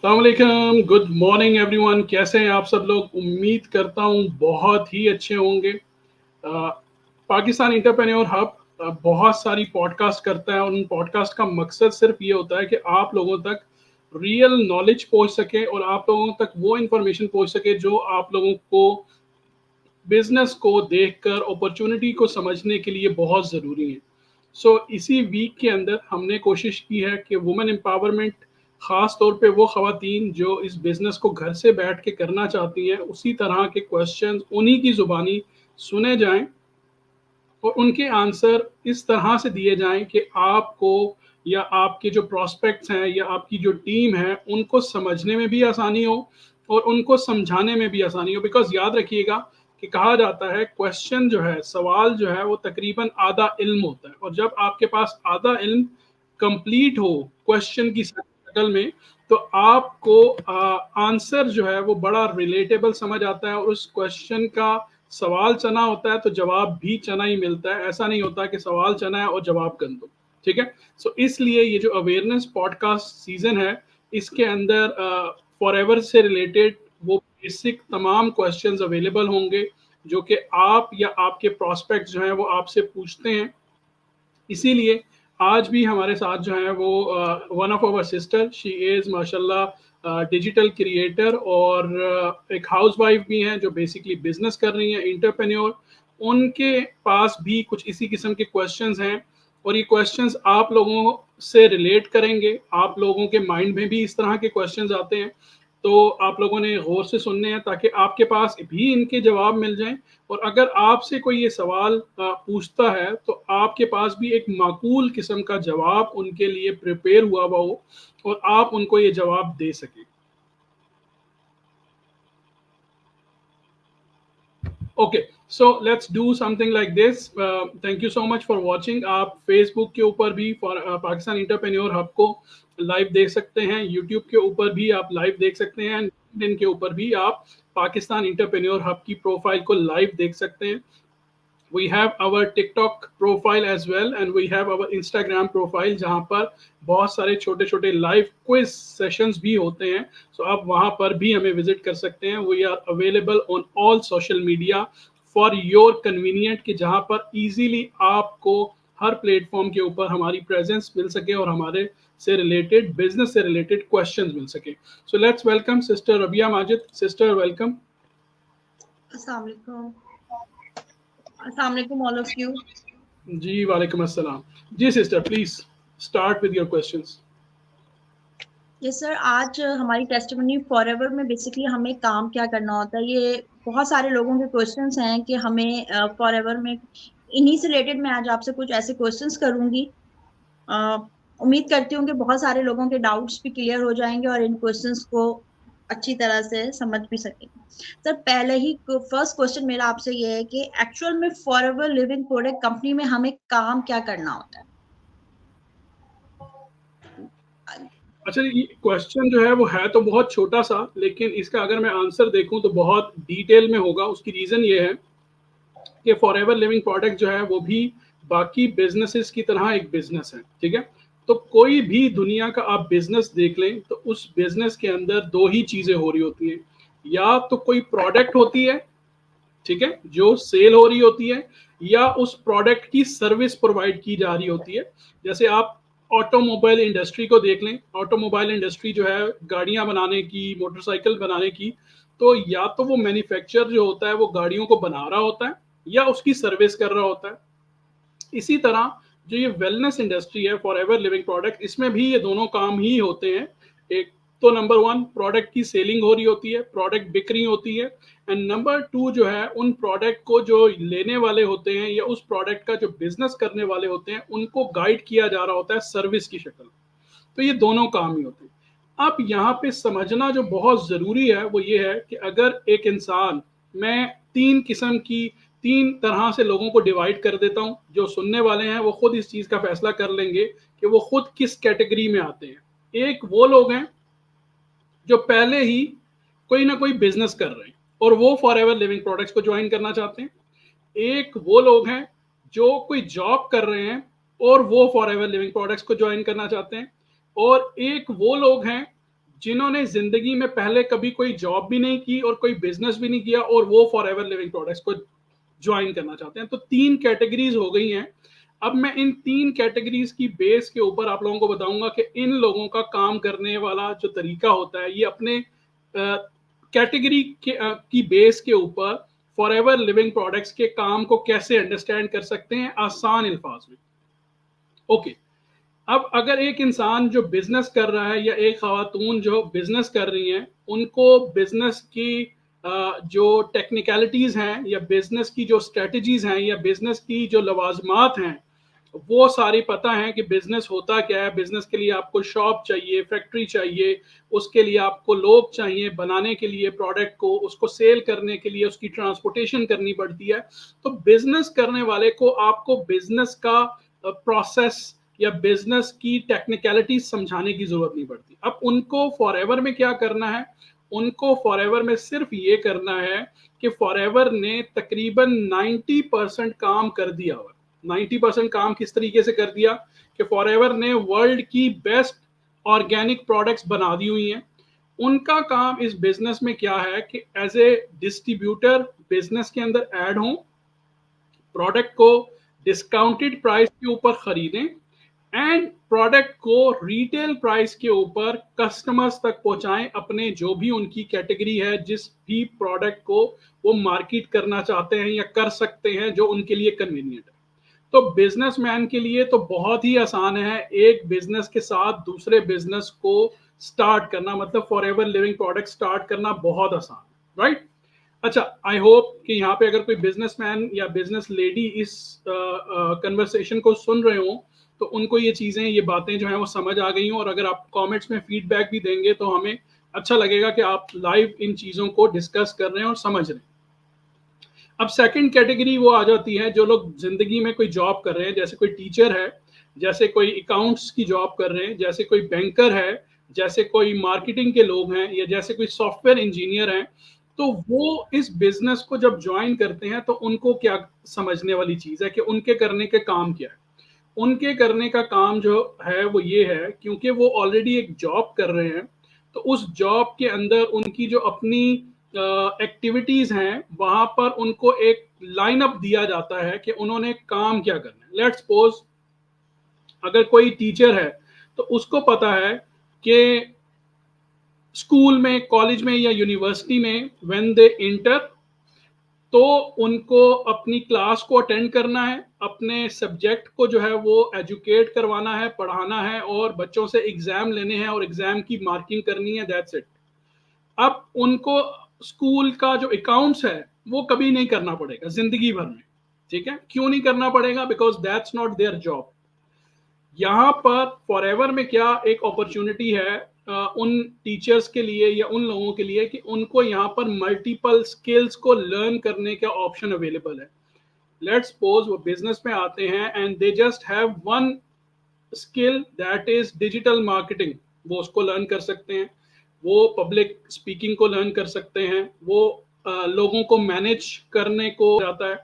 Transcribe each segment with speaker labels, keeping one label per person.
Speaker 1: अस्सलामुअलैकुम, good morning everyone. कैसे हैं आप सब लोग? उम्मीद करता हूँ बहुत ही अच्छे होंगे। पाकिस्तान इंटरप्रेन्योर हब बहुत सारी पॉडकास्ट करता है और उन पॉडकास्ट का मकसद सिर्फ ये होता है कि आप लोगों तक रियल नॉलेज पहुंच सके और आप लोगों तक वो इंफॉर्मेशन पहुंच सके जो आप लोगों को बिजनेस को देखकर अपॉर्चुनिटी को समझने के लिए बहुत ज़रूरी है। इसी वीक के अंदर हमने कोशिश की है कि वुमेन एम्पावरमेंट, ख़ास तौर पे वो ख़वातीन जो इस बिज़नेस को घर से बैठ के करना चाहती हैं, उसी तरह के क्वेश्चंस उन्हीं की ज़ुबानी सुने जाएं और उनके आंसर इस तरह से दिए जाएं कि आपको या आपके जो प्रॉस्पेक्ट्स हैं या आपकी जो टीम है उनको समझने में भी आसानी हो और उनको समझाने में भी आसानी हो। बिकॉज याद रखिएगा कि कहा जाता है क्वेश्चन जो है, सवाल जो है, वो तकरीबन आधा इल्म होता है और जब आपके पास आधा इल्म कंप्लीट हो क्वेश्चन की शक्ल में तो आपको आंसर जो है वो बड़ा रिलेटेबल समझ आता है और उस क्वेश्चन का सवाल चना होता है तो जवाब भी चना ही मिलता है। ऐसा नहीं होता कि सवाल चना है और जवाब गंदो। ठीक है। इसलिए ये जो अवेयरनेस पॉडकास्ट सीजन है इसके अंदर फॉरएवर से रिलेटेड वो बेसिक तमाम क्वेश्चंस अवेलेबल होंगे जो कि आप या आपके प्रोस्पेक्ट जो हैं वो आपसे पूछते हैं। इसीलिए आज भी हमारे साथ जो है वो one of our sister, she is माशाल्लाह डिजिटल क्रिएटर और एक हाउसवाइफ भी हैं जो बेसिकली बिजनेस कर रही हैं, इंटरप्रेन्योर। उनके पास भी कुछ इसी किस्म के क्वेश्चंस हैं और ये क्वेश्चंस आप लोगों से रिलेट करेंगे। आप लोगों के माइंड में भी इस तरह के क्वेश्चंस आते हैं तो आप लोगों ने गौर से सुनने हैं ताकि आपके पास भी इनके जवाब मिल जाएं। और अगर आपसे कोई ये सवाल पूछता है तो आपके पास भी एक माकूल किस्म का जवाब उनके लिए प्रिपेयर हुआ हुआ हो और आप उनको ये जवाब दे सकें। Okay, so let's do something like this. Thank you so much for watching. आप फेसबुक के ऊपर भी पाकिस्तान इंटरप्रेन्योर हब को लाइव देख सकते हैं, यूट्यूब के ऊपर भी आप लाइव देख सकते हैं, लिंक्डइन के ऊपर भी आप पाकिस्तान इंटरप्रेन्योर हब की प्रोफाइल को लाइव देख सकते हैं। We have our TikTok profile as well and we have our Instagram profile जहाँ पर बहुत सारे छोटे छोटे लाइव क्विज सेशंस भी होते हैं। आप वहाँ पर भी हमें विजिट कर सकते हैं। We are available on all social media for your convenient कि जहाँ पर इजीली आपको हर प्लेटफॉर्म के ऊपर हमारी प्रेजेंस मिल सके और हमारे से रिलेटेड बिजनेस से रिलेटेड क्वेश्चंस मिल सके। Let's welcome sister Rabia Majid. Sister welcome.
Speaker 2: अस्सलाम वालेकुम ऑल ऑफ यू।
Speaker 1: जी वालेकुम अस्सलाम। जी sister please start with your questions.
Speaker 2: Yes sir, आज हमारी टेस्टिमनी फॉरएवर में बेसिकली हमें काम क्या करना होता है, ये बहुत सारे लोगों के क्वेश्चंस हैं कि हमें फॉरएवर में इन्हीं से रिलेटेड मैं आज आपसे कुछ ऐसे क्वेश्चंस करूंगी। उम्मीद करती हूँ कि बहुत सारे लोगों के डाउट्स भी क्लियर हो जाएंगे और इन क्वेश्चंस को अच्छी तरह से समझ भी सकेंगे। सर, पहले ही फर्स्ट क्वेश्चन मेरा आपसे ये है कि एक्चुअल में फॉरएवर लिविंग प्रोडक्ट कंपनी में हमें काम क्या करना होता है?
Speaker 1: अच्छा, ये क्वेश्चन जो है वो है तो बहुत छोटा सा, लेकिन इसका अगर मैं आंसर देखूं तो बहुत डिटेल में होगा। उसकी रीजन ये है कि फॉरएवर लिविंग प्रोडक्ट जो है वो भी बाकी बिजनेसेस की तरह एक बिजनेस है। ठीक है। तो कोई भी दुनिया का आप बिजनेस देख लें तो उस बिजनेस के अंदर दो ही चीजें हो रही होती हैं। या तो कोई प्रोडक्ट होती है, ठीक है, जो सेल हो रही होती है, या उस प्रोडक्ट की सर्विस प्रोवाइड की जा रही होती है। जैसे आप ऑटोमोबाइल इंडस्ट्री को देख लें। ऑटोमोबाइल इंडस्ट्री जो है गाड़ियां बनाने की, मोटरसाइकिल बनाने की, तो या तो वो मैन्युफैक्चर जो होता है वो गाड़ियों को बना रहा होता है या उसकी सर्विस कर रहा होता है। इसी तरह जो ये वेलनेस इंडस्ट्री है, फॉर एवर लिविंग प्रोडक्ट, इसमें भी ये दोनों काम ही होते हैं। एक तो नंबर वन, प्रोडक्ट की सेलिंग हो रही होती है, प्रोडक्ट बिक रही होती है, एंड नंबर टू जो है उन प्रोडक्ट को जो लेने वाले होते हैं या उस प्रोडक्ट का जो बिजनेस करने वाले होते हैं उनको गाइड किया जा रहा होता है सर्विस की शक्ल। तो ये दोनों काम ही होते हैं। अब यहाँ पे समझना जो बहुत ज़रूरी है वो ये है कि अगर एक इंसान, मैं तीन तरह से लोगों को डिवाइड कर देता हूँ, जो सुनने वाले हैं वो खुद इस चीज़ का फैसला कर लेंगे कि वो खुद किस कैटेगरी में आते हैं। एक वो लोग हैं जो पहले ही कोई ना कोई बिजनेस कर रहे हैं और वो फॉर एवर लिविंग प्रोडक्ट्स को ज्वाइन करना चाहते हैं। एक वो लोग हैं जो कोई जॉब कर रहे हैं और वो फॉर एवर लिविंग प्रोडक्ट्स को ज्वाइन करना चाहते हैं। और एक वो लोग हैं जिन्होंने जिंदगी में पहले कभी कोई जॉब भी नहीं की और कोई बिजनेस भी नहीं किया और वो फॉरएवर लिविंग प्रोडक्ट्स को ज्वाइन करना चाहते हैं। तो 3 कैटेगरीज हो गई हैं। अब मैं इन 3 कैटेगरीज की बेस के ऊपर आप लोगों को बताऊंगा कि इन लोगों का काम करने वाला जो तरीका होता है, ये अपने कैटेगरी की बेस के ऊपर फॉरएवर लिविंग प्रोडक्ट्स के काम को कैसे अंडरस्टैंड कर सकते हैं आसान अल्फाज में। ओके, अब अगर एक इंसान जो बिजनेस कर रहा है या एक खातून जो बिजनेस कर रही हैं, उनको बिजनेस की जो टेक्निकलिटीज हैं या बिजनेस की जो स्ट्रेटजीज हैं या बिजनेस की जो लवाजमात हैं, वो सारी पता है कि बिजनेस होता क्या है। बिजनेस के लिए आपको शॉप चाहिए, फैक्ट्री चाहिए, उसके लिए आपको लोग चाहिए बनाने के लिए प्रोडक्ट को, उसको सेल करने के लिए उसकी ट्रांसपोर्टेशन करनी पड़ती है। तो बिजनेस करने वाले को आपको बिजनेस का प्रोसेस या बिजनेस की टेक्निकलिटीज समझाने की जरूरत नहीं पड़ती। अब उनको फॉरएवर में क्या करना है, उनको फॉरएवर में सिर्फ ये करना है कि फॉरएवर ने तकरीबन 90% काम कर दिया हुआ। 90% काम किस तरीके से कर दिया कि फॉरएवर ने वर्ल्ड की बेस्ट ऑर्गेनिक प्रोडक्ट्स बना दी हुई हैं। उनका काम इस बिजनेस में क्या है कि एज ए डिस्ट्रीब्यूटर बिजनेस के अंदर ऐड हों, प्रोडक्ट को डिस्काउंटेड प्राइस के ऊपर खरीदें एंड प्रोडक्ट को रिटेल प्राइस के ऊपर कस्टमर्स तक पहुंचाएं, अपने जो भी उनकी कैटेगरी है, जिस भी प्रोडक्ट को वो मार्केट करना चाहते हैं या कर सकते हैं जो उनके लिए कन्वीनियंट है। तो बिजनेसमैन के लिए तो बहुत ही आसान है एक बिजनेस के साथ दूसरे बिजनेस को स्टार्ट करना, मतलब फॉरएवर लिविंग प्रोडक्ट स्टार्ट करना बहुत आसान है, राइट? अच्छा, आई होप कि यहाँ पे अगर कोई बिजनेसमैन या बिजनेस लेडी इस कन्वर्सेशन को सुन रहे हो तो उनको ये चीजें, ये बातें जो हैं वो समझ आ गई हों, और अगर आप कमेंट्स में फीडबैक भी देंगे तो हमें अच्छा लगेगा कि आप लाइव इन चीजों को डिस्कस कर रहे हैं और समझ रहे हैं। अब सेकंड कैटेगरी वो आ जाती है जो लोग जिंदगी में कोई जॉब कर रहे हैं, जैसे कोई टीचर है, जैसे कोई अकाउंट्स की जॉब कर रहे हैं, जैसे कोई बैंकर है, जैसे कोई मार्केटिंग के लोग हैं, या जैसे कोई सॉफ्टवेयर इंजीनियर हैं। तो वो इस बिजनेस को जब ज्वाइन करते हैं तो उनको क्या समझने वाली चीज है कि उनके करने के काम क्या है। उनके करने का काम जो है वो ये है, क्योंकि वो ऑलरेडी एक जॉब कर रहे हैं, तो उस जॉब के अंदर उनकी जो अपनी एक्टिविटीज हैं वहां पर उनको एक लाइनअप दिया जाता है कि उन्होंने काम क्या करना है। लेट्स सपोज अगर कोई टीचर है तो उसको पता है कि स्कूल में, कॉलेज में या यूनिवर्सिटी में व्हेन दे इंटर, तो उनको अपनी क्लास को अटेंड करना है, अपने सब्जेक्ट को जो है वो एजुकेट करवाना है, पढ़ाना है, और बच्चों से एग्जाम लेने हैं और एग्जाम की मार्किंग करनी है, दैट्स इट। अब उनको स्कूल का जो अकाउंट्स है वो कभी नहीं करना पड़ेगा जिंदगी भर में। ठीक है, क्यों नहीं करना पड़ेगा? Because that's not their job. यहाँ पर फॉरएवर में क्या एक अपॉर्चुनिटी है उन टीचर्स के लिए या उन लोगों के लिए कि उनको यहाँ पर मल्टीपल स्किल्स को लर्न करने का ऑप्शन अवेलेबल है। लेट्स सपोज वो बिजनेस में आते हैं and they just have one skill, that is digital marketing. वो उसको लर्न कर सकते हैं, वो पब्लिक स्पीकिंग को लर्न कर सकते हैं, वो लोगों को मैनेज करने को आता है,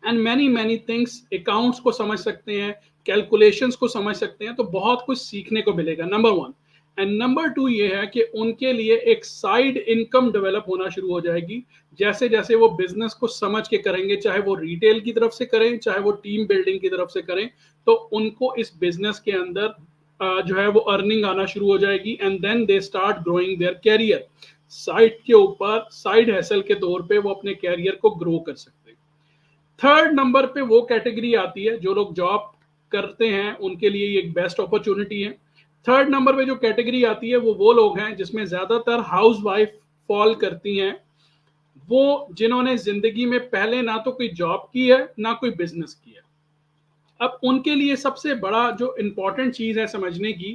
Speaker 1: and many many things, accounts को समझ सकते हैं, कैलकुलेशंस को समझ सकते हैं। तो बहुत कुछ सीखने को मिलेगा, नंबर 1। एंड नंबर 2 ये है कि उनके लिए एक साइड इनकम डेवलप होना शुरू हो जाएगी जैसे जैसे वो बिजनेस को समझ के करेंगे, चाहे वो रिटेल की तरफ से करें, चाहे वो टीम बिल्डिंग की तरफ से करें। तो उनको इस बिजनेस के अंदर जो है वो अर्निंग आना शुरू हो जाएगी, and then they start growing their career. Side के ऊपर साइड हैसल के तौर पे वो अपने कैरियर को ग्रो कर सकते हैं। थर्ड नंबर पे वो कैटेगरी आती है जो लोग जॉब करते हैं, उनके लिए ये एक बेस्ट अपॉर्चुनिटी है। थर्ड नंबर पे जो कैटेगरी आती है वो लोग हैं जिसमें ज्यादातर हाउस वाइफ फॉल करती हैं, वो जिन्होंने जिंदगी में पहले ना तो कोई जॉब की है ना कोई बिजनेस की है। अब उनके लिए सबसे बड़ा जो इंपॉर्टेंट चीज है समझने की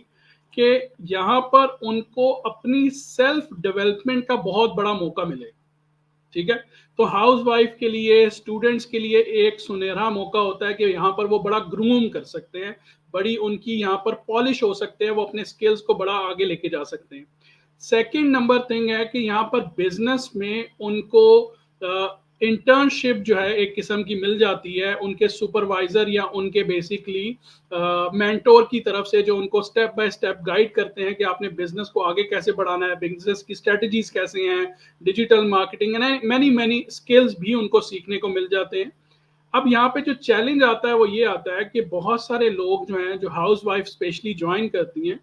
Speaker 1: कि यहाँ पर उनको अपनी सेल्फ डेवलपमेंट का बहुत बड़ा मौका मिलेगा। ठीक है, तो हाउस वाइफ के लिए, स्टूडेंट्स के लिए एक सुनहरा मौका होता है कि यहाँ पर वो बड़ा ग्रूम कर सकते हैं, बड़ी उनकी यहाँ पर पॉलिश हो सकते हैं, वो अपने स्किल्स को बड़ा आगे लेके जा सकते हैं। सेकंड नंबर थिंग है कि यहाँ पर बिजनेस में उनको इंटर्नशिप जो है एक किस्म की मिल जाती है उनके सुपरवाइजर या उनके बेसिकली मेंटोर की तरफ से, जो उनको स्टेप बाय स्टेप गाइड करते हैं कि आपने बिजनेस को आगे कैसे बढ़ाना है, बिजनेस की स्ट्रेटजीज कैसे हैं, digital marketing and many many skills भी उनको सीखने को मिल जाते हैं। अब यहाँ पे जो चैलेंज आता है वो ये आता है कि बहुत सारे लोग जो हैं, जो हाउस वाइफ स्पेशली ज्वाइन करती हैं,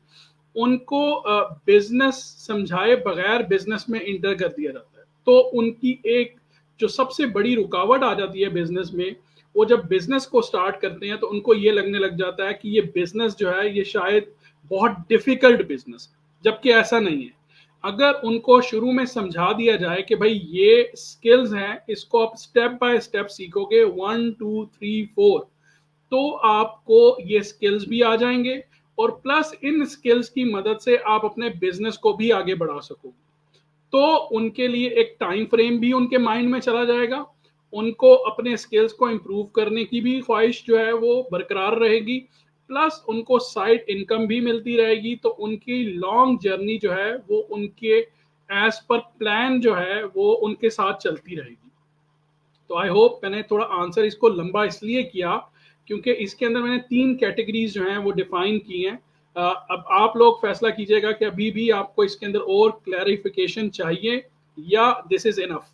Speaker 1: उनको बिजनेस समझाए बगैर बिजनेस में इंटर कर दिया जाता है। तो उनकी एक जो सबसे बड़ी रुकावट आ जाती है बिजनेस में, वो जब बिजनेस को स्टार्ट करते हैं तो उनको ये लगने लग जाता है कि ये बिजनेस जो है ये शायद बहुत डिफिकल्ट बिजनेस है, जबकि ऐसा नहीं है। अगर उनको शुरू में समझा दिया जाए कि भाई ये स्किल्स हैं, इसको आप स्टेप बाय स्टेप सीखोगे, 1 2 3 4, तो आपको ये स्किल्स भी आ जाएंगे और प्लस इन स्किल्स की मदद से आप अपने बिजनेस को भी आगे बढ़ा सकोगे। तो उनके लिए एक टाइम फ्रेम भी उनके माइंड में चला जाएगा, उनको अपने स्किल्स को इम्प्रूव करने की भी ख्वाहिश जो है वो बरकरार रहेगी, प्लस उनको साइड इनकम भी मिलती रहेगी। तो उनकी लॉन्ग जर्नी जो है वो उनके एज पर प्लान जो है वो उनके साथ चलती रहेगी। तो आई होप मैंने थोड़ा आंसर इसको लंबा इसलिए किया क्योंकि इसके अंदर मैंने 3 कैटेगरीज जो हैं वो डिफाइन की हैं। अब आप लोग फैसला कीजिएगा कि अभी भी आपको इसके अंदर और क्लैरिफिकेशन चाहिए या दिस इज इनफ।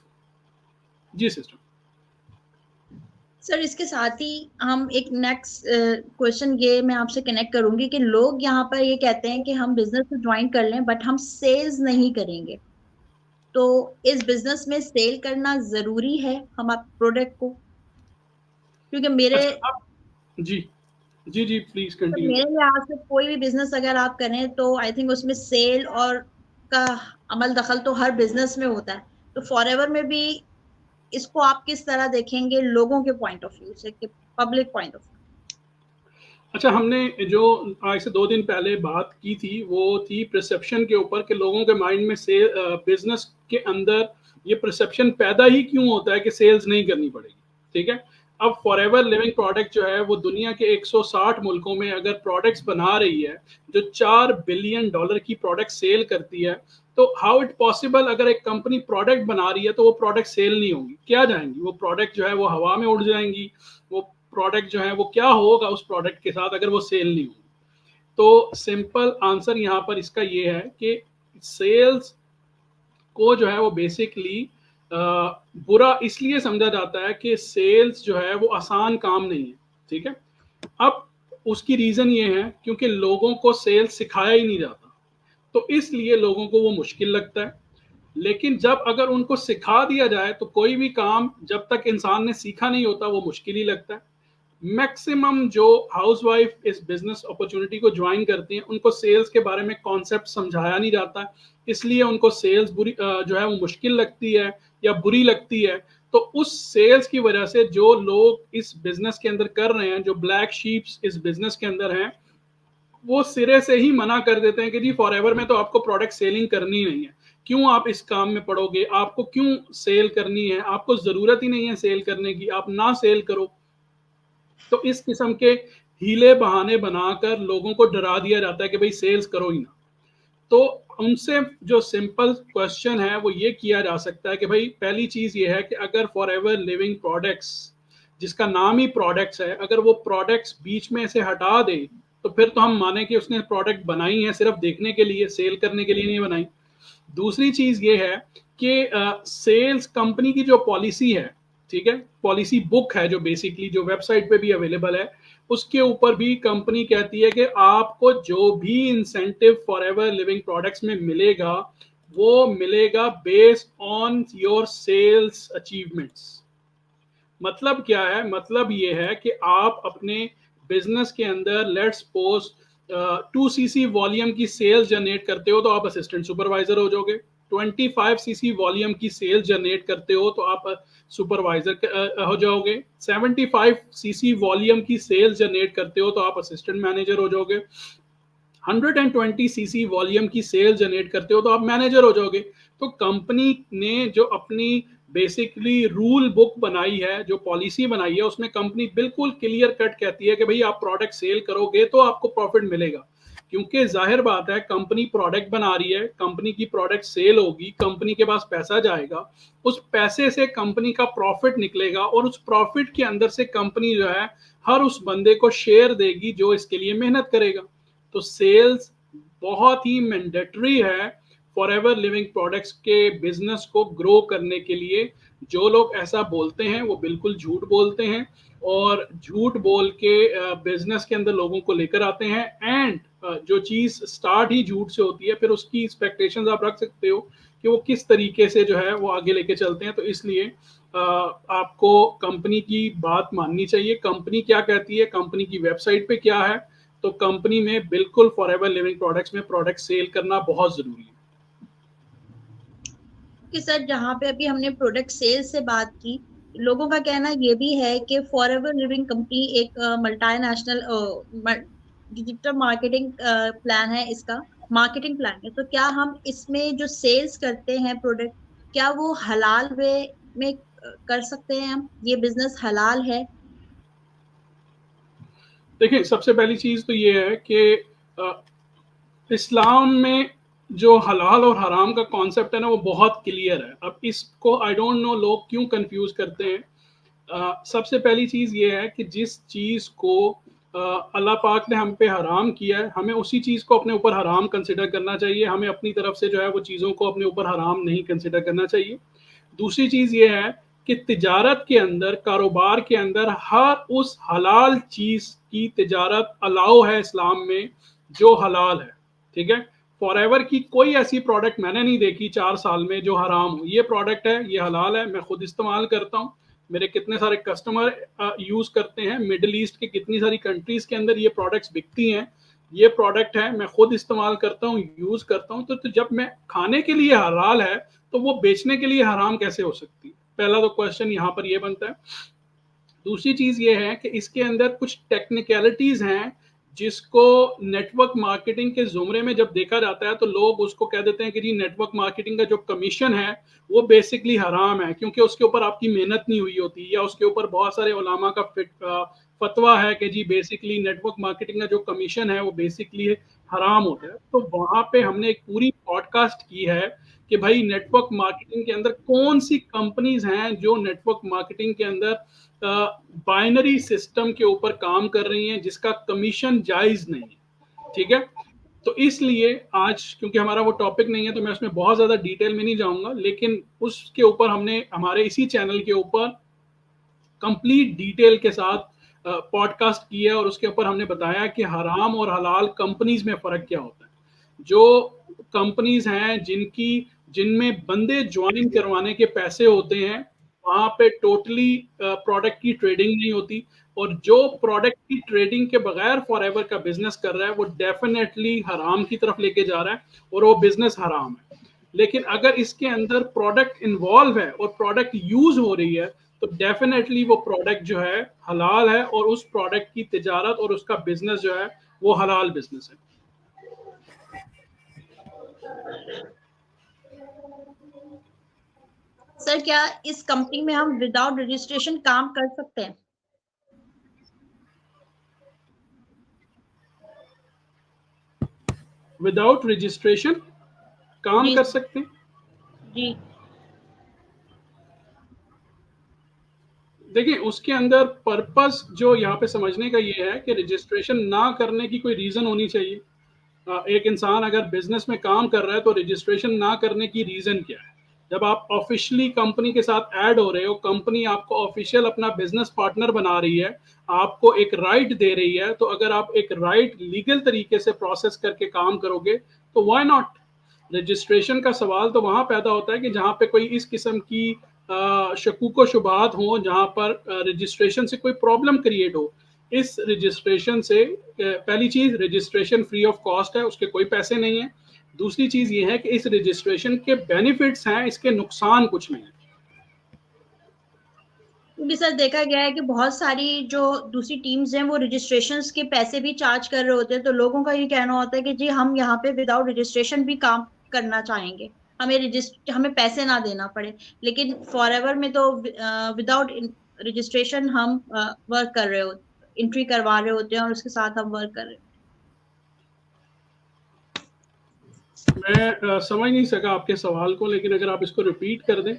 Speaker 1: जी सिस्टर।
Speaker 2: सर इसके साथ ही हम एक नेक्स्ट क्वेश्चन ये मैं आपसे कनेक्ट करूंगी कि लोग यहाँ पर ये कहते हैं कि हम बिजनेस तो ज्वाइन कर लें बट हम सेल्स नहीं करेंगे, तो इस बिजनेस में सेल करना जरूरी है हम आप प्रोडक्ट को? क्योंकि मेरे
Speaker 1: अच्छा आप जी जी जी प्लीज
Speaker 2: तो
Speaker 1: कंटिन्यू।
Speaker 2: मेरे लिहाज से कोई भी बिजनेस अगर आप करें तो आई थिंक उसमें सेल और का अमल दखल तो हर बिजनेस में होता है। तो फॉरएवर में भी इसको आप किस तरह देखेंगे लोगों के पॉइंट ऑफ व्यू से, कि पब्लिक पॉइंट ऑफ व्यू?
Speaker 1: अच्छा, हमने जो आज से 2 दिन पहले बात की थी वो थी परसेप्शन के ऊपर कि लोगों के माइंड में से बिजनेस के अंदर ये परसेप्शन पैदा ही क्यों होता है कि सेल्स नहीं करनी पड़ेगी। ठीक है, अब फॉरएवर लिविंग प्रोडक्ट जो है वो दुनिया के 160 मुल्कों में अगर प्रोडक्ट्स बना रही है जो $4 बिलियन की प्रोडक्ट सेल करती है, तो हाउ इट पॉसिबल अगर एक कंपनी प्रोडक्ट बना रही है तो वो प्रोडक्ट सेल नहीं होगी? क्या जाएंगी वो प्रोडक्ट जो है वो हवा में उड़ जाएंगी? वो प्रोडक्ट जो है वो क्या होगा उस प्रोडक्ट के साथ अगर वो सेल नहीं होगी? तो सिंपल आंसर यहाँ पर इसका ये है कि सेल्स को जो है वो बेसिकली बुरा इसलिए समझा जाता है कि सेल्स जो है वो आसान काम नहीं है। ठीक है, अब उसकी रीजन ये है क्योंकि लोगों को सेल्स सिखाया ही नहीं जाता, तो इसलिए लोगों को वो मुश्किल लगता है। लेकिन जब अगर उनको सिखा दिया जाए तो कोई भी काम जब तक इंसान ने सीखा नहीं होता वो मुश्किल ही लगता है। मैक्सिमम जो हाउसवाइफ इस बिजनेस अपॉर्चुनिटी को ज्वाइन करती हैं उनको सेल्स के बारे में कॉन्सेप्ट समझाया नहीं जाता, इसलिए उनको सेल्स बुरी जो है वो मुश्किल लगती है या बुरी लगती है। तो उस सेल्स की वजह से जो लोग इस बिजनेस के अंदर कर रहे हैं, जो ब्लैक शीप्स इस बिजनेस के अंदर हैं, वो सिरे से ही मना कर देते हैं कि जी फॉरएवर में तो आपको प्रोडक्ट सेलिंग करनी नहीं है, क्यों आप इस काम में पड़ोगे, आपको क्यों सेल करनी है, आपको जरूरत ही नहीं है सेल करने की, आप ना सेल करो। तो इस किस्म के हीले बहाने बनाकर लोगों को डरा दिया जाता है कि भाई सेल्स करो ही ना। तो उनसे जो सिंपल क्वेश्चन है वो ये किया जा सकता है कि भाई पहली चीज ये है कि अगर फॉरएवर लिविंग प्रोडक्ट्स, जिसका नाम ही प्रोडक्ट्स है, अगर वो प्रोडक्ट्स बीच में से हटा दे तो फिर तो हम माने कि उसने प्रोडक्ट बनाई है सिर्फ देखने के लिए, सेल करने के लिए नहीं बनाई। दूसरी चीज ये है कि सेल्स कंपनी की जो पॉलिसी है, ठीक है, पॉलिसी बुक है जो बेसिकली जो वेबसाइट पे भी अवेलेबल है, उसके ऊपर भी कंपनी कहती है कि आपको जो भी इंसेंटिव फॉरएवर लिविंग प्रोडक्ट्स में मिलेगा वो मिलेगा based on your sales achievements. मतलब क्या है? मतलब ये है कि आप अपने बिजनेस के अंदर लेट्स सपोज 2 cc वॉल्यूम की सेल्स जनरेट करते हो तो आप असिस्टेंट सुपरवाइजर हो जाओगे। 25 cc वॉल्यूम की सेल्स जनरेट करते हो तो आप सुपरवाइजर हो जाओगे। 75 cc वॉल्यूम की सेल्स जनरेट करते हो तो आप असिस्टेंट मैनेजर हो जाओगे। 120 cc वॉल्यूम की सेल जनरेट करते हो तो आप मैनेजर हो जाओगे। तो कंपनी ने जो अपनी बेसिकली रूल बुक बनाई है, जो पॉलिसी बनाई है, उसमें कंपनी बिल्कुल क्लियर कट कहती है कि भाई आप प्रोडक्ट सेल करोगे तो आपको प्रॉफिट मिलेगा। क्योंकि जाहिर बात है कंपनी प्रोडक्ट बना रही है, कंपनी की प्रोडक्ट सेल होगी, कंपनी के पास पैसा जाएगा, उस पैसे से कंपनी का प्रॉफिट निकलेगा और उस प्रॉफिट के अंदर से कंपनी जो है हर उस बंदे को शेयर देगी जो इसके लिए मेहनत करेगा। तो सेल्स बहुत ही मैंडेटरी है फॉरएवर लिविंग प्रोडक्ट्स के बिजनेस को ग्रो करने के लिए। जो लोग ऐसा बोलते हैं वो बिल्कुल झूठ बोलते हैं और झूठ बोल के बिजनेस के अंदर लोगों को लेकर आते हैं। एंड जो चीज स्टार्ट ही झूठ से होती है, फिर उसकी एक्सपेक्टेशंस आप रख सकते हो कि वो किस तरीके से जो है वो आगे लेके चलते हैं। तो इसलिए आपको कंपनी की बात माननी चाहिए। कंपनी क्या कहती है, कंपनी की वेबसाइट पे क्या है, तो कंपनी में बिल्कुल फॉरएवर लिविंग प्रोडक्ट्स में प्रोडक्ट सेल करना बहुत जरूरी है।
Speaker 2: कि सर जहाँ पे अभी हमने प्रोडक्ट सेल से बात की, लोगों का कहना ये भी है कि फॉरएवर लिविंग कंपनी एक मल्टीनेशनल डिजिटल मार्केटिंग प्लान है, इसका मार्केटिंग प्लान है। तो क्या हम इसमें जो सेल्स करते हैं प्रोडक्ट, क्या वो हलाल वे में कर सकते हैं? हम ये बिजनेस हलाल है?
Speaker 1: देखिए, सबसे पहली चीज तो ये है कि इस्लाम में जो हलाल और हराम का कॉन्सेप्ट है ना, वो बहुत क्लियर है। अब इसको आई डोंट नो लोग क्यों कंफ्यूज करते हैं। सबसे पहली चीज ये है कि जिस चीज को अल्लाह पाक ने हम पे हराम किया है, हमें उसी चीज को अपने ऊपर हराम कंसिडर करना चाहिए। हमें अपनी तरफ से जो है वो चीजों को अपने ऊपर हराम नहीं कंसिडर करना चाहिए। दूसरी चीज ये है कि तिजारत के अंदर, कारोबार के अंदर हर उस हलाल चीज की तिजारत अलाउ है इस्लाम में जो हलाल है। ठीक है, फॉरएवर की कोई ऐसी प्रोडक्ट मैंने नहीं देखी 4 साल में जो हराम हो। ये प्रोडक्ट है, ये हलाल है, मैं खुद इस्तेमाल करता हूँ, मेरे कितने सारे कस्टमर यूज करते हैं, मिडिल ईस्ट के कितनी सारी कंट्रीज के अंदर ये प्रोडक्ट्स बिकती हैं। ये प्रोडक्ट है, मैं खुद इस्तेमाल करता हूँ, यूज करता हूँ। तो जब मैं खाने के लिए हलाल है तो वो बेचने के लिए हराम कैसे हो सकती है? पहला तो क्वेश्चन यहाँ पर ये बनता है। दूसरी चीज ये है कि इसके अंदर कुछ टेक्निकलिटीज हैं जिसको नेटवर्क मार्केटिंग के जुमरे में जब देखा जाता है तो लोग उसको कह देते हैं कि जी नेटवर्क मार्केटिंग का जो कमीशन है वो बेसिकली हराम है, क्योंकि उसके ऊपर आपकी मेहनत नहीं हुई होती, या उसके ऊपर बहुत सारे उलामा का फतवा है कि जी बेसिकली नेटवर्क मार्केटिंग का जो कमीशन है वो बेसिकली हराम होता है। तो वहां पे हमने एक पूरी पॉडकास्ट की है कि भाई नेटवर्क मार्केटिंग के अंदर कौन सी कंपनीज हैं जो नेटवर्क मार्केटिंग के अंदर बाइनरी सिस्टम के ऊपर काम कर रही हैं जिसका कमीशन जायज नहीं है। ठीक है, तो इसलिए आज क्योंकि हमारा वो टॉपिक नहीं है तो मैं उसमें बहुत ज्यादा डिटेल में नहीं जाऊंगा, लेकिन उसके ऊपर हमने हमारे इसी चैनल के ऊपर कंप्लीट डिटेल के साथ पॉडकास्ट की है और उसके ऊपर हमने बताया कि हराम और हलाल कंपनीज में फर्क क्या होता है। जो कंपनीज हैं जिनमें बंदे ज्वाइन करवाने के पैसे होते हैं, वहां पे टोटली प्रोडक्ट की ट्रेडिंग नहीं होती, और जो प्रोडक्ट की ट्रेडिंग के बगैर फॉरएवर का बिजनेस कर रहा है वो डेफिनेटली हराम की तरफ लेके जा रहा है और वो बिजनेस हराम है। लेकिन अगर इसके अंदर प्रोडक्ट इन्वॉल्व है और प्रोडक्ट यूज हो रही है तो डेफिनेटली वो प्रोडक्ट जो है हलाल है और उस प्रोडक्ट की तिजारत और उसका बिजनेस जो है वो हलाल बिजनेस है।
Speaker 2: सर क्या इस कंपनी में हम विदाउट रजिस्ट्रेशन काम कर सकते हैं?
Speaker 1: विदाउट रजिस्ट्रेशन काम
Speaker 2: जी
Speaker 1: कर सकते हैं?
Speaker 2: जी।
Speaker 1: देखिए, उसके अंदर पर्पस जो यहाँ पे समझने का ये है कि रजिस्ट्रेशन ना करने की कोई रीजन होनी चाहिए। एक इंसान अगर बिजनेस में काम कर रहा है तो रजिस्ट्रेशन ना करने की रीजन क्या है? जब आप ऑफिशियली कंपनी के साथ ऐड हो रहे हो, कंपनी आपको ऑफिशियल अपना बिजनेस पार्टनर बना रही है, आपको एक राइट दे रही है, तो अगर आप एक राइट लीगल तरीके से प्रोसेस करके काम करोगे तो व्हाई नॉट। रजिस्ट्रेशन का सवाल तो वहां पैदा होता है कि जहां पे कोई इस किस्म की शकूक व शुबात हो, जहां पर रजिस्ट्रेशन से कोई प्रॉब्लम क्रिएट हो। इस रजिस्ट्रेशन से पहली चीज, रजिस्ट्रेशन फ्री ऑफ कॉस्ट है, उसके कोई पैसे नहीं है। दूसरी चीज ये है कि इस रजिस्ट्रेशन के बेनिफिट्स हैं, इसके नुकसान कुछ नहीं है।
Speaker 2: क्योंकि सर देखा गया है कि बहुत सारी जो दूसरी टीम्स हैं वो रजिस्ट्रेशंस के पैसे भी चार्ज कर रहे होते हैं। तो लोगों का ये कहना होता है कि जी हम यहाँ पे विदाउट रजिस्ट्रेशन भी काम करना चाहेंगे, हमें पैसे ना देना पड़े। लेकिन फॉरएवर में तो विदाउट रजिस्ट्रेशन हम वर्क कर रहे होते, एंट्री करवा रहे होते हैं और उसके साथ हम वर्क कर रहे हैं।
Speaker 1: मैं समझ नहीं सका आपके सवाल को, लेकिन अगर आप इसको रिपीट कर दें।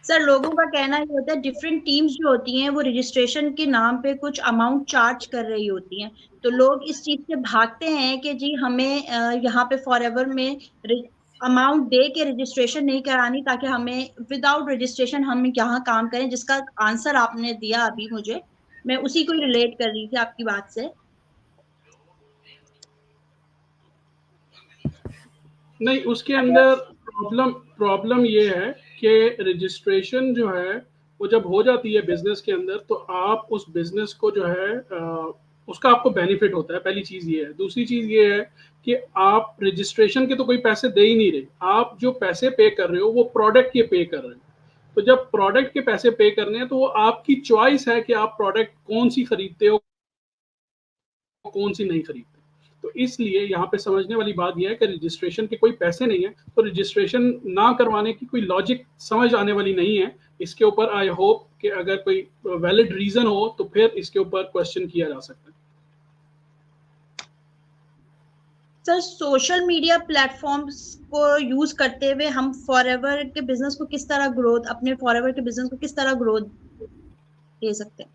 Speaker 2: सर लोगों का कहना ये होता है डिफरेंट टीम्स जो होती हैं वो रजिस्ट्रेशन के नाम पे कुछ अमाउंट चार्ज कर रही होती हैं, तो लोग इस चीज से भागते हैं कि जी हमें यहाँ पे फॉरएवर में अमाउंट दे के रजिस्ट्रेशन नहीं करानी, ताकि हमें विदाउट रजिस्ट्रेशन हम यहाँ काम करें, जिसका आंसर आपने दिया अभी मुझे, मैं उसी को रिलेट कर रही थी आपकी बात से।
Speaker 1: नहीं, उसके अंदर प्रॉब्लम ये है कि रजिस्ट्रेशन जो है वो जब हो जाती है बिजनेस के अंदर, तो आप उस बिजनेस को जो है उसका आपको बेनिफिट होता है। पहली चीज ये है। दूसरी चीज ये है कि आप रजिस्ट्रेशन के तो कोई पैसे दे ही नहीं रहे, आप जो पैसे पे कर रहे हो वो प्रोडक्ट के पे कर रहे हो। तो जब प्रोडक्ट के पैसे पे करने हैं तो वो आपकी चॉइस है कि आप प्रोडक्ट कौन सी खरीदते हो, कौन सी नहीं खरीदते। तो इसलिए यहाँ पे समझने वाली बात यह है कि रजिस्ट्रेशन के कोई पैसे नहीं है, तो रजिस्ट्रेशन ना करवाने की कोई लॉजिक समझ आने वाली नहीं है। इसके ऊपर आई होप कि अगर कोई वैलिड रीजन हो तो फिर इसके ऊपर क्वेश्चन किया जा सकता है।
Speaker 2: सर सोशल मीडिया प्लेटफॉर्म्स को यूज करते हुए हम फॉरएवर के बिजनेस को किस तरह ग्रोथ, अपने फॉरएवर के बिजनेस को किस तरह ग्रोथ दे सकते हैं?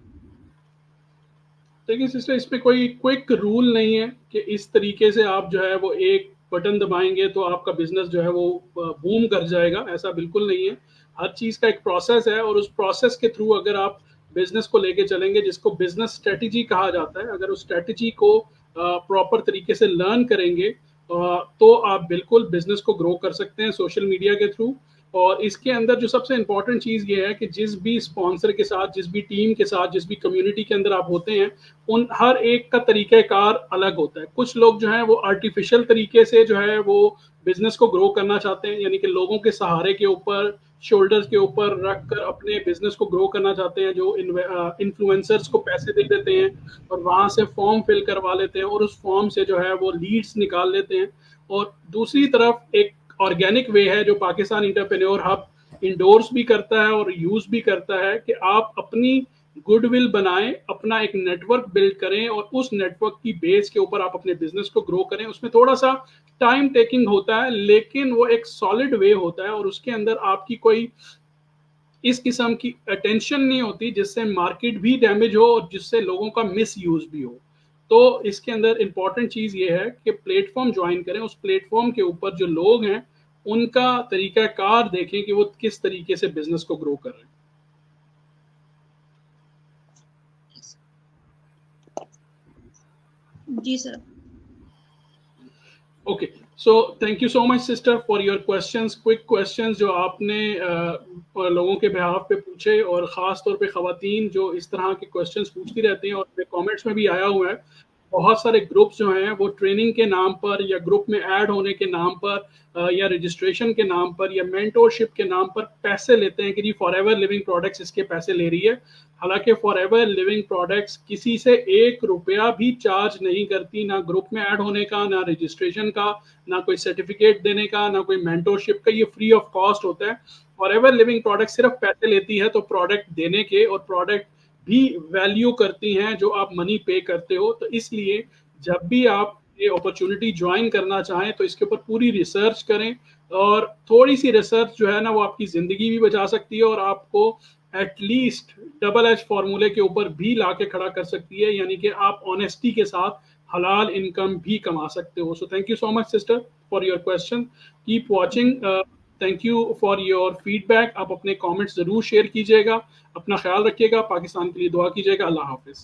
Speaker 1: देखिए सिस्टर, इसमें कोई क्विक रूल नहीं है कि इस तरीके से आप जो है वो एक बटन दबाएंगे तो आपका बिजनेस जो है वो बूम कर जाएगा। ऐसा बिल्कुल नहीं है। हर चीज़ का एक प्रोसेस है, और उस प्रोसेस के थ्रू अगर आप बिजनेस को लेके चलेंगे, जिसको बिजनेस स्ट्रेटजी कहा जाता है, अगर उस स्ट्रेटजी को प्रॉपर तरीके से लर्न करेंगे तो आप बिल्कुल बिजनेस को ग्रो कर सकते हैं सोशल मीडिया के थ्रू। और इसके अंदर जो सबसे इंपॉर्टेंट चीज़ ये है कि जिस भी स्पॉन्सर के साथ, जिस भी टीम के साथ, जिस भी कम्युनिटी के अंदर आप होते हैं, उन हर एक का तरीक़ाकार अलग होता है। कुछ लोग जो हैं वो आर्टिफिशियल तरीके से जो है वो बिजनेस को ग्रो करना चाहते हैं, यानी कि लोगों के सहारे के ऊपर, शोल्डर्स के ऊपर रख कर अपने बिजनेस को ग्रो करना चाहते हैं, जो इन्फ्लुएंसर्स को पैसे दे देते हैं और वहाँ से फॉर्म फिल करवा लेते हैं और उस फॉर्म से जो है वो लीड्स निकाल लेते हैं। और दूसरी तरफ एक ऑर्गेनिक वे है जो पाकिस्तान एंटरप्रेन्योर हब इंडोर्स भी करता है और यूज भी करता है, कि आप अपनी गुडविल बनाएं, अपना एक नेटवर्क बिल्ड करें और उस नेटवर्क की बेस के ऊपर आप अपने बिजनेस को ग्रो करें। उसमें थोड़ा सा टाइम टेकिंग होता है, लेकिन वो एक सॉलिड वे होता है और उसके अंदर आपकी कोई इस किस्म की अटेंशन नहीं होती जिससे मार्केट भी डैमेज हो और जिससे लोगों का मिस यूज भी हो। तो इसके अंदर इंपॉर्टेंट चीज ये है कि प्लेटफॉर्म ज्वाइन करें, उस प्लेटफॉर्म के ऊपर जो लोग हैं उनका तरीकाकार देखें कि वो किस तरीके से बिजनेस को ग्रो कर रहे हैं।
Speaker 2: जी sir.
Speaker 1: Okay, so thank you so much sister for your questions, quick questions जो आपने लोगों के बिहाफ पे पूछे, और ख़ास तौर पे ख़वातीन जो इस तरह के क्वेश्चंस पूछती रहती हैं, और मेरे कमेंट्स में भी आया हुआ है। बहुत सारे ग्रुप्स जो हैं वो ट्रेनिंग के नाम पर या ग्रुप में ऐड होने के नाम पर या रजिस्ट्रेशन के नाम पर या मेंटोरशिप के नाम पर पैसे लेते हैं कि जी फॉरएवर लिविंग प्रोडक्ट्स इसके पैसे ले रही है। हालांकि फॉरएवर लिविंग प्रोडक्ट्स किसी से 1 रुपया भी चार्ज नहीं करती, ना ग्रुप में ऐड होने का, ना रजिस्ट्रेशन का, ना कोई सर्टिफिकेट देने का, ना कोई मेंटोरशिप का। ये फ्री ऑफ कॉस्ट होता है। फॉरएवर लिविंग प्रोडक्ट सिर्फ पैसे लेती है तो प्रोडक्ट देने के, और प्रोडक्ट भी वैल्यू करती हैं जो आप मनी पे करते हो। तो इसलिए जब भी आप ये अपॉर्चुनिटी ज्वाइन करना चाहें तो इसके ऊपर पूरी रिसर्च करें, और थोड़ी सी रिसर्च जो है ना वो आपकी ज़िंदगी भी बचा सकती है और आपको एटलीस्ट डबल एच फार्मूले के ऊपर भी ला के खड़ा कर सकती है, यानी कि आप ऑनेस्टी के साथ हलाल इनकम भी कमा सकते हो। सो thank you so much sister for your question, keep watching, thank you for your feedback. आप अपने कमेंट्स ज़रूर शेयर कीजिएगा, अपना ख्याल रखिएगा, पाकिस्तान के लिए दुआ कीजिएगा। अल्लाह हाफिज़।